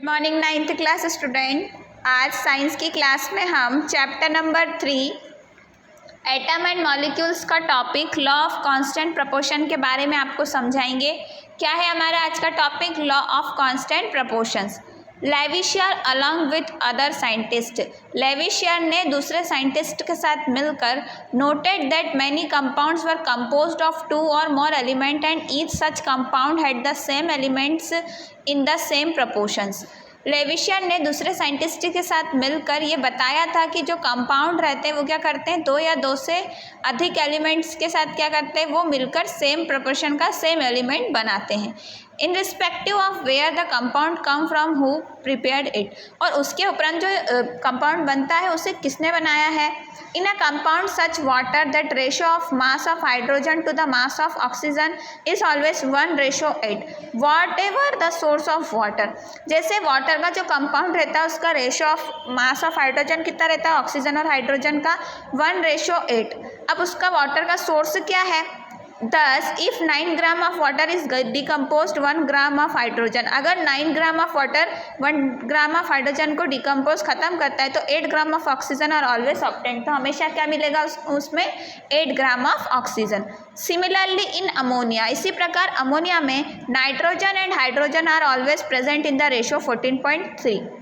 Good morning ninth class student. आज science की class में हम chapter number 3 atom and molecules का topic law of constant proportion के बारे में आपको समझाएंगे। क्या है हमारा आज का topic? Law of constant proportions. Lavoisier along with other scientist, Lavoisier ने दूसरे साइंटिस्ट के साथ मिलकर noted that many compounds were composed of 2 or more element and each such compound had the same elements in the same proportions. Lavoisier ने दूसरे scientist के साथ मिलकर ये बताया था कि जो कंपाउंड रहते हैं वो क्या करते हैं, 2 या 2 से अधिक एलिमेंट्स के साथ क्या करते हैं, वो मिलकर सेम प्रपोर्शन का सेम एलिमेंट बनाते हैं। Irrespective of where the compound come from who prepared it, और उसके उपरांत जो कंपाउंड बनता है उसे किसने बनाया है। In a compound such water that ratio of mass of hydrogen to the mass of oxygen is always 1:8 whatever the source of water. जैसे वाटर का जो कंपाउंड रहता है उसका ratio of mass of hydrogen कितना रहता है, oxygen और हाइड्रोजन का 1:8। अब उसका वाटर का सोर्स क्या है। Thus, if 9 gram of water is decompose 1 gram of hydrogen, अगर 9 gram of water 1 gram of hydrogen को डिकम्पोज खत्म करता है तो 8 ग्राम ऑफ ऑक्सीजन और ऑलवेज ऑब्टेन, तो हमेशा क्या मिलेगा उसमें 8 gram of oxygen. Similarly in ammonia, इसी प्रकार अमोनिया में nitrogen and hydrogen are always present in the ratio 14:3।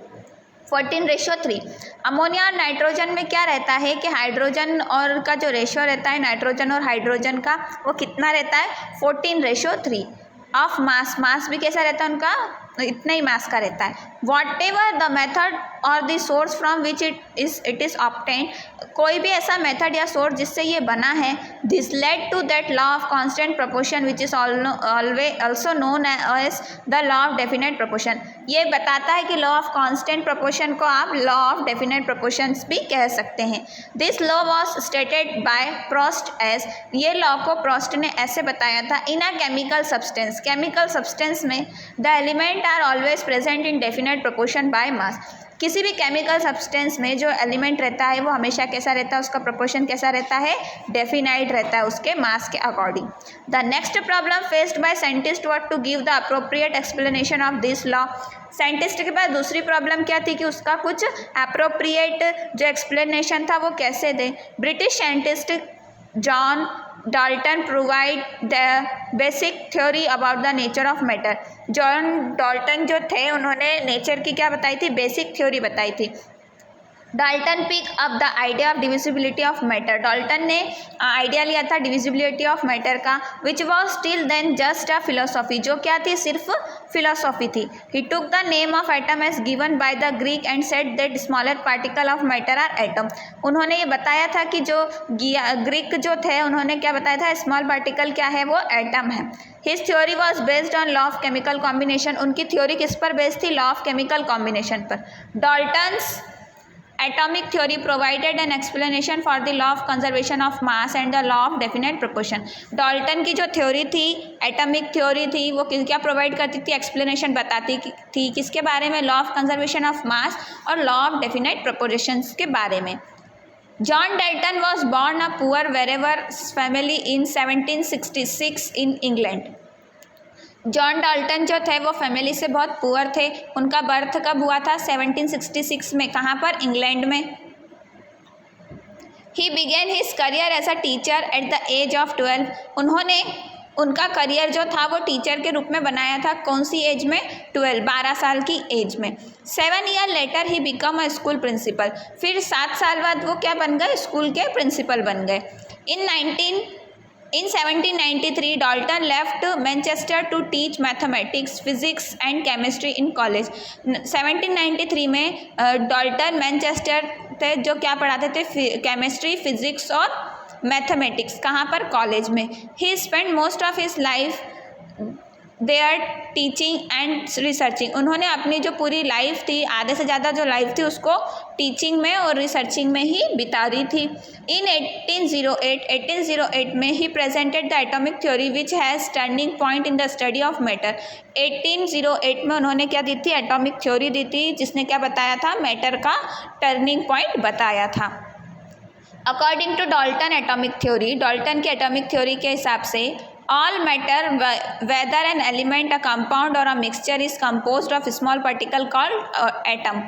Ammonia और नाइट्रोजन में क्या रहता है कि हाइड्रोजन और का जो रेशो रहता है नाइट्रोजन और हाइड्रोजन का, वो कितना रहता है, 14:3 ऑफ मास भी कैसा रहता है उनका, इतना ही मास का रहता है। वॉट एवर द मेथड और the source from which it is obtain, कोई भी ऐसा मेथड या सोर्स जिससे ये बना है, this led to that law of constant proportion which is also known as the law of definite proportion. ये बताता है कि लॉ ऑफ कांस्टेंट प्रपोर्शन को आप लॉ ऑफ डेफिनेट प्रपोर्शंस भी कह सकते हैं। This law was stated by Proust as, ये लॉ को प्रोस्ट ने ऐसे बताया था, in a chemical substance, chemical substance में the element are always present in definite proportion by mass. किसी भी केमिकल सब्सटेंस में जो एलिमेंट रहता है वो हमेशा कैसा रहता है, उसका प्रोपोर्शन कैसा रहता है, डेफिनाइट रहता है उसके मास के according. The next problem faced by scientist was to give the appropriate explanation of this law. Scientist के पास दूसरी प्रॉब्लम क्या थी कि उसका कुछ अप्रोप्रिएट जो एक्सप्लेनेशन था वो कैसे दे। British scientist John Dalton provide the basic theory about the nature of matter. John Dalton जो थे उन्होंने नेचर की क्या बताई थी, बेसिक थ्योरी बताई थी। Dalton pick up the idea of divisibility of matter, Dalton ने आइडिया लिया था डिविजिबिलिटी ऑफ मैटर का, which was still then just a philosophy, जो क्या थी, सिर्फ फिलोसॉफी थी। He took the name of atom as given by the Greek and said that smaller particle of matter are atom. उन्होंने ये बताया था कि जो ग्रीक जो थे उन्होंने क्या बताया था, स्मॉल पार्टिकल क्या है, वो एटम है। His theory was based on law of chemical combination, उनकी थ्योरी किस पर बेस्ड थी, लॉ ऑफ केमिकल कॉम्बिनेशन पर। Dalton's atomic theory provided an explanation for the law of conservation of mass and the law of definite proportion। Dalton की जो theory थी, atomic theory थी, वो क्या प्रोवाइड करती थी, एक्सप्लेनेशन बताती थी किसके बारे में, law of conservation of mass और लॉ ऑफ डेफिनेट प्रोपोर्शंस के बारे में। John Dalton was born a poor wherever family in 1766 in England. John Dalton जो थे वो फैमिली से बहुत पुअर थे। उनका बर्थ कब हुआ था, 1766 में, कहाँ पर, इंग्लैंड में। He began his career as a teacher at the age of 12। उन्होंने उनका करियर जो था वो टीचर के रूप में बनाया था, कौन सी एज में, 12 साल की एज में। 7 year later he become a school principal, फिर 7 साल बाद वो क्या बन गए, स्कूल के प्रिंसिपल बन गए। In 1793, Dalton left Manchester to teach mathematics, physics and chemistry in college। 1793 में डाल्टन मैनचेस्टर थे जो क्या पढ़ाते थे, केमिस्ट्री, फिजिक्स और मैथमेटिक्स, कहाँ पर, कॉलेज में। He spent most of his life there teaching and researching, उन्होंने अपनी जो पूरी लाइफ थी, आधे से ज़्यादा जो लाइफ थी उसको टीचिंग में और रिसर्चिंग में ही बिता रही थी। इन 1808 में he presented the atomic theory which has turning point in the study of matter. 1808 में उन्होंने क्या दी थी, एटॉमिक थ्योरी दी थी जिसने क्या बताया था, मैटर का टर्निंग पॉइंट बताया था। According to Dalton atomic theory, Dalton की एटॉमिक थ्योरी के हिसाब से all matter whether an element a compound or a mixture is composed of small particle called atom.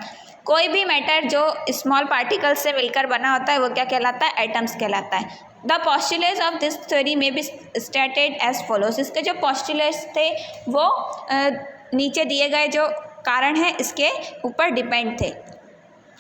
कोई भी मैटर जो स्मॉल पार्टिकल से मिलकर बना होता है वो क्या कहलाता है? एटम्स कहलाता है। The postulates of this theory में बी स्टेटेड एज फॉलोज। इसके जो पोस्टुलेट्स थे वो नीचे दिए गए जो कारण हैं इसके ऊपर डिपेंड थे।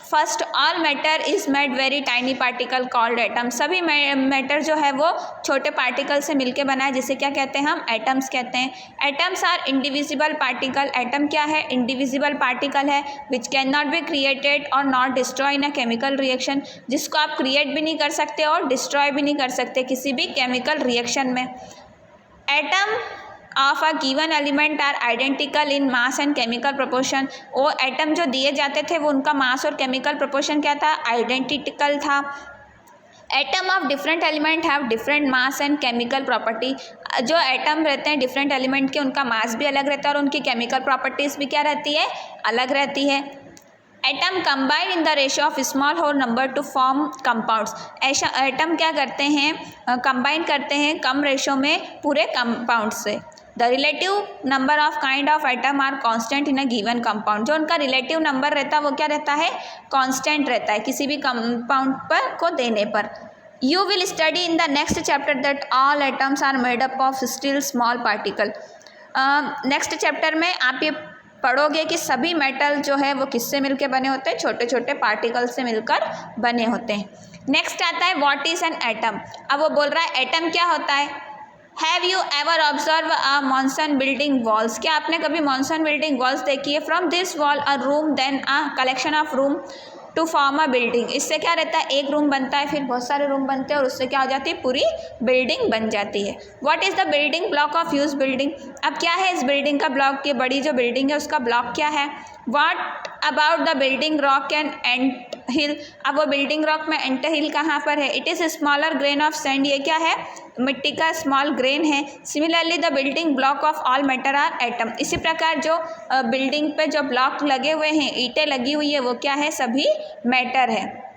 First, all matter is made very tiny particle called atom. सभी मैटर जो है वो छोटे पार्टिकल से मिलके बना है जिसे क्या कहते हैं? हम एटम्स कहते हैं। Atoms are indivisible particle. Atom क्या है? इंडिविजिबल पार्टिकल है which can not be created or not destroy in a chemical reaction, जिसको आप क्रिएट भी नहीं कर सकते और डिस्ट्रॉय भी नहीं कर सकते किसी भी केमिकल रिएक्शन में। Atom of a given element are identical in mass and chemical proportion. वो एटम जो दिए जाते थे वो उनका मास और केमिकल प्रोपोर्शन क्या था? आइडेंटिकल था। Atom of different element have different mass and chemical property. जो एटम रहते हैं डिफरेंट एलिमेंट के उनका मास भी अलग रहता है और उनकी केमिकल प्रॉपर्टीज़ भी क्या रहती है? अलग रहती है। Atom combine in the ratio of small whole number to form compounds. ऐसा एटम क्या करते हैं? कंबाइन करते हैं कम रेशियो में पूरे कंपाउंड से। The relative number of kind of atom are constant in a given compound. जो उनका रिलेटिव नंबर रहता है वो क्या रहता है? कांस्टेंट रहता है किसी भी कंपाउंड पर को देने पर। You will study in the next chapter that all atoms are made up of still small particle. Next chapter में आप ये पढ़ोगे कि सभी मेटल जो है वो किससे मिलकर बने होते हैं? छोटे छोटे पार्टिकल से मिलकर बने होते हैं। नेक्स्ट आता है व्हाट इज एन एटम। अब वो बोल रहा है एटम क्या होता है। Have you ever observe a mason building walls. क्या आपने कभी मॉन्सन बिल्डिंग वॉल्स देखी है? From this wall a room then a collection of room to form a building. इससे क्या रहता है? एक रूम बनता है फिर बहुत सारे रूम बनते हैं और उससे क्या हो जाती है? पूरी बिल्डिंग बन जाती है। What is the building block of use building. अब क्या है इस बिल्डिंग का ब्लॉक? ये बड़ी जो बिल्डिंग है उसका ब्लॉक क्या है? What about the building rock and ant hill. अब वो बिल्डिंग रॉक में एंट हिल कहाँ पर है? It is smaller grain of sand. ये क्या है? मिट्टी का स्मॉल ग्रेन है। Similarly the building block of all matter are atom. इसी प्रकार जो बिल्डिंग पे जो ब्लॉक लगे हुए हैं, ईंटें लगी हुई है, वो क्या है? सभी मैटर है।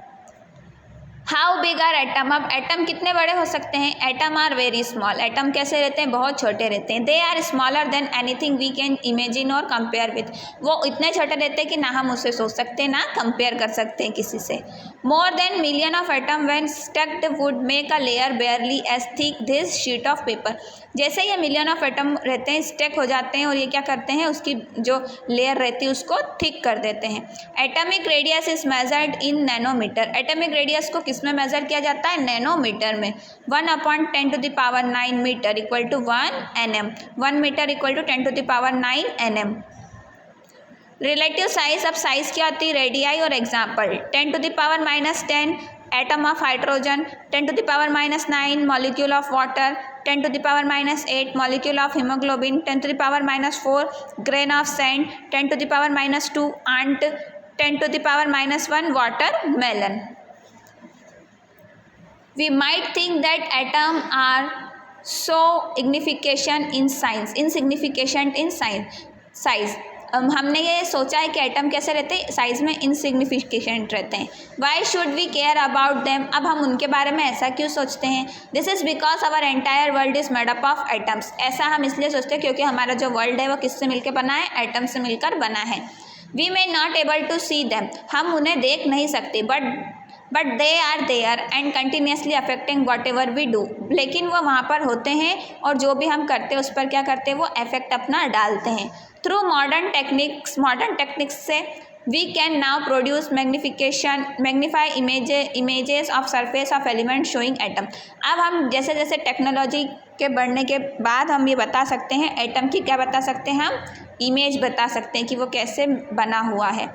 How big are atom. अब एटम कितने बड़े हो सकते हैं? Atom are very small. Atom कैसे रहते हैं? बहुत छोटे रहते हैं। They are smaller than anything we can imagine और कंपेयर विथ। वो इतने छोटे रहते हैं कि ना हम उससे सोच सकते हैं ना कंपेयर कर सकते हैं किसी से। More than million of atom when stacked would make a layer barely as thick this sheet of paper. जैसे ये मिलियन ऑफ एटम रहते हैं स्टैक हो जाते हैं और ये क्या करते हैं? उसकी जो लेयर रहती है उसको थिक कर देते हैं। Atomic radius is measured in nanometre. Atomic radius को किस में मेजर किया जाता है? नैनोमीटर में। 1/10⁹ metre equal to 1 nm। 1 metre equal to 10⁹ nm। Relative size. अब साइज क्या होती है? रेडियाई और example. 10⁻⁻10 atom of hydrogen, 10⁻⁹ molecule of water, 10⁻⁸ molecule of haemoglobin, 10⁻⁴ grain of sand, 10⁻⁻2 ant, 10⁻⁻1 watermelon. We might think that atom are so insignificant in size। हमने ये सोचा है कि एटम कैसे रहते हैं? साइज में इनसिग्निफिकेंट रहते हैं। Why should we care about them. अब हम उनके बारे में ऐसा क्यों सोचते हैं? This is because our entire world is made up of atoms. ऐसा हम इसलिए सोचते हैं क्योंकि हमारा जो वर्ल्ड है वो किससे मिलकर बना है? एटम से मिलकर बना है। We may not able to see them. हम उन्हें देख नहीं सकते but they are there and continuously affecting whatever we do. लेकिन वो वहाँ पर होते हैं और जो भी हम करते हैं उस पर क्या करते हैं? वो इफेक्ट अपना डालते हैं। थ्रू मॉडर्न टेक्निक्स से we can now produce magnify images of surface of element showing atom. अब हम जैसे जैसे टेक्नोलॉजी के बढ़ने के बाद हम ये बता सकते हैं एटम की क्या बता सकते हैं? हम इमेज बता सकते हैं कि वो कैसे बना हुआ है।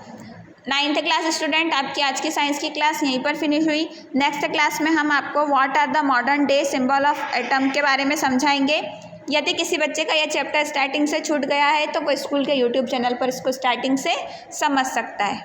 9th क्लास स्टूडेंट, आपकी आज की साइंस की क्लास यहीं पर फिनिश हुई। नेक्स्ट क्लास में हम आपको what are the modern day symbol of atom के बारे में समझाएंगे। यदि किसी बच्चे का यह चैप्टर स्टार्टिंग से छूट गया है तो वो स्कूल के यूट्यूब चैनल पर इसको स्टार्टिंग से समझ सकता है।